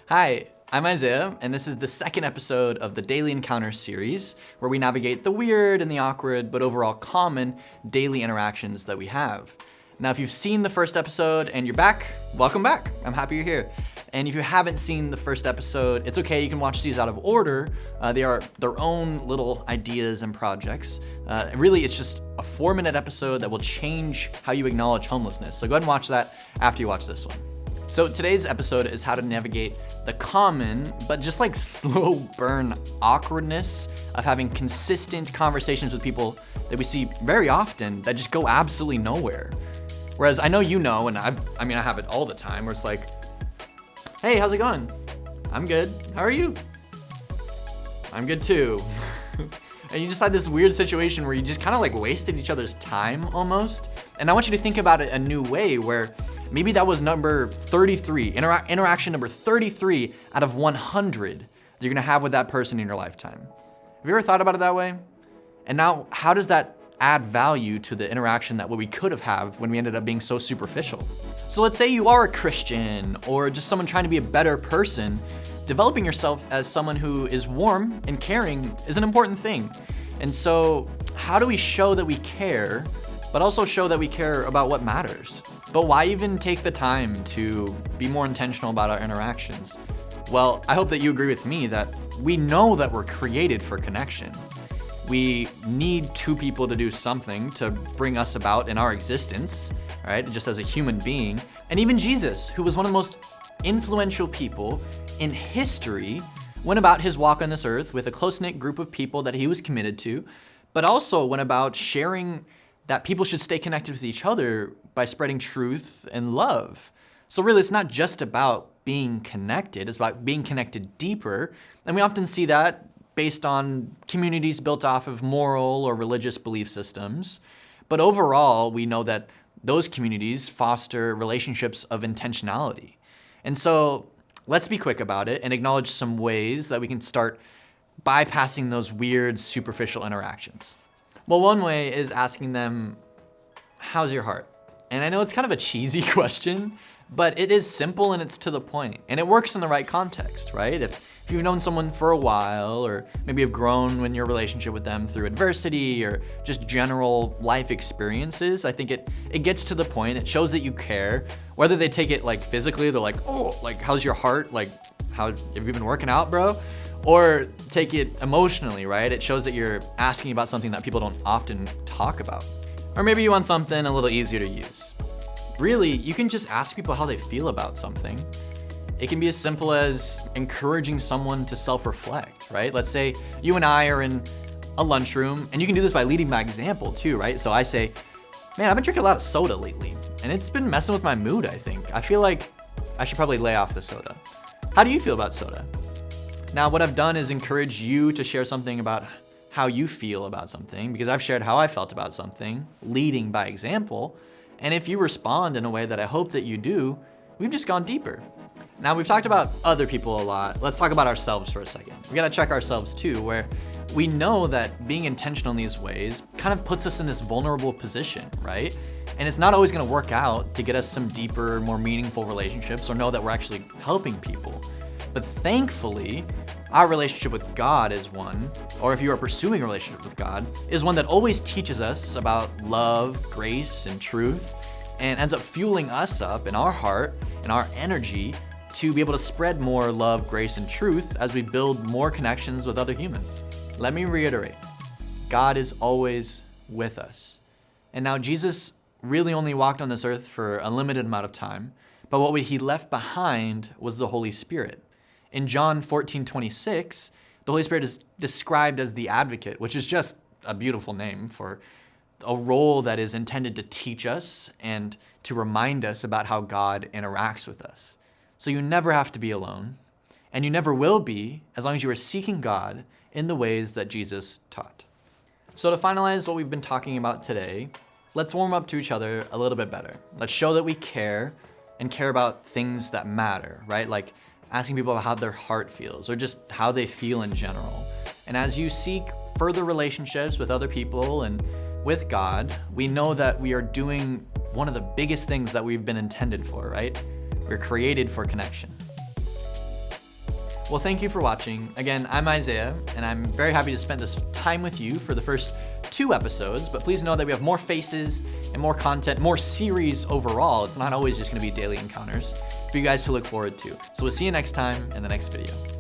Hi, I'm Isaiah, and this is the second episode of the Daily Encounter series, where we navigate the weird and the awkward, but overall common daily interactions that we have. Now, if you've seen the first episode and you're back, welcome back. I'm happy you're here. And if you haven't seen the first episode, it's okay, you can watch these out of order. They are their own little ideas and projects. Really, it's just a 4-minute episode that will change how you acknowledge homelessness. So go ahead and watch that after you watch this one. So today's episode is how to navigate the common, but just like slow burn awkwardness of having consistent conversations with people that we see very often that just go absolutely nowhere. Whereas I know you know, and I have it all the time, where it's like, hey, how's it going? I'm good. How are you? I'm good too. And you just had this weird situation where you just kind of like wasted each other's time almost. And I want you to think about it a new way where maybe that was number 33, interaction number 33 out of 100 that you're gonna have with that person in your lifetime. Have you ever thought about it that way? And now, how does that add value to the interaction that we could have when we ended up being so superficial? So let's say you are a Christian or just someone trying to be a better person. Developing yourself as someone who is warm and caring is an important thing. And so how do we show that we care, but also show that we care about what matters? But why even take the time to be more intentional about our interactions? Well, I hope that you agree with me that we know that we're created for connection. We need two people to do something to bring us about in our existence, right? Just as a human being. And even Jesus, who was one of the most influential people in history, went about his walk on this earth with a close-knit group of people that he was committed to, but also went about sharing that people should stay connected with each other by spreading truth and love. So really, it's not just about being connected, it's about being connected deeper. And we often see that based on communities built off of moral or religious belief systems. But overall, we know that those communities foster relationships of intentionality. And so let's be quick about it and acknowledge some ways that we can start bypassing those weird, superficial interactions. Well, one way is asking them, how's your heart? And I know it's kind of a cheesy question, but it is simple and it's to the point. And it works in the right context, right? If you've known someone for a while, or maybe have grown in your relationship with them through adversity or just general life experiences, I think it gets to the point. It shows that you care. Whether they take it like physically, they're like, oh, like how's your heart? Like, have you been working out, bro? Or take it emotionally, right? It shows that you're asking about something that people don't often talk about. Or maybe you want something a little easier to use. Really, you can just ask people how they feel about something. It can be as simple as encouraging someone to self-reflect, right? Let's say you and I are in a lunchroom, and you can do this by leading by example too, right? So I say, man, I've been drinking a lot of soda lately, and it's been messing with my mood, I think. I feel like I should probably lay off the soda. How do you feel about soda? Now, what I've done is encourage you to share something about how you feel about something, because I've shared how I felt about something, leading by example. And if you respond in a way that I hope that you do, we've just gone deeper. Now, we've talked about other people a lot. Let's talk about ourselves for a second. We gotta check ourselves too, where we know that being intentional in these ways kind of puts us in this vulnerable position, right? And it's not always gonna work out to get us some deeper, more meaningful relationships or know that we're actually helping people. But thankfully, our relationship with God is one, or if you are pursuing a relationship with God, is one that always teaches us about love, grace, and truth, and ends up fueling us up in our heart and our energy to be able to spread more love, grace, and truth as we build more connections with other humans. Let me reiterate, God is always with us. And now Jesus really only walked on this earth for a limited amount of time, but what he left behind was the Holy Spirit. In John 14:26, the Holy Spirit is described as the advocate, which is just a beautiful name for a role that is intended to teach us and to remind us about how God interacts with us. So you never have to be alone, and you never will be as long as you are seeking God in the ways that Jesus taught. So to finalize what we've been talking about today, let's warm up to each other a little bit better. Let's show that we care and care about things that matter, right? Like asking people about how their heart feels or just how they feel in general. And as you seek further relationships with other people and with God, we know that we are doing one of the biggest things that we've been intended for, right? We're created for connection. Well, thank you for watching. Again, I'm Isaiah, and I'm very happy to spend this time with you for the first 2 episodes, but please know that we have more faces and more content, more series overall. It's not always just gonna be daily encounters for you guys to look forward to. So we'll see you next time in the next video.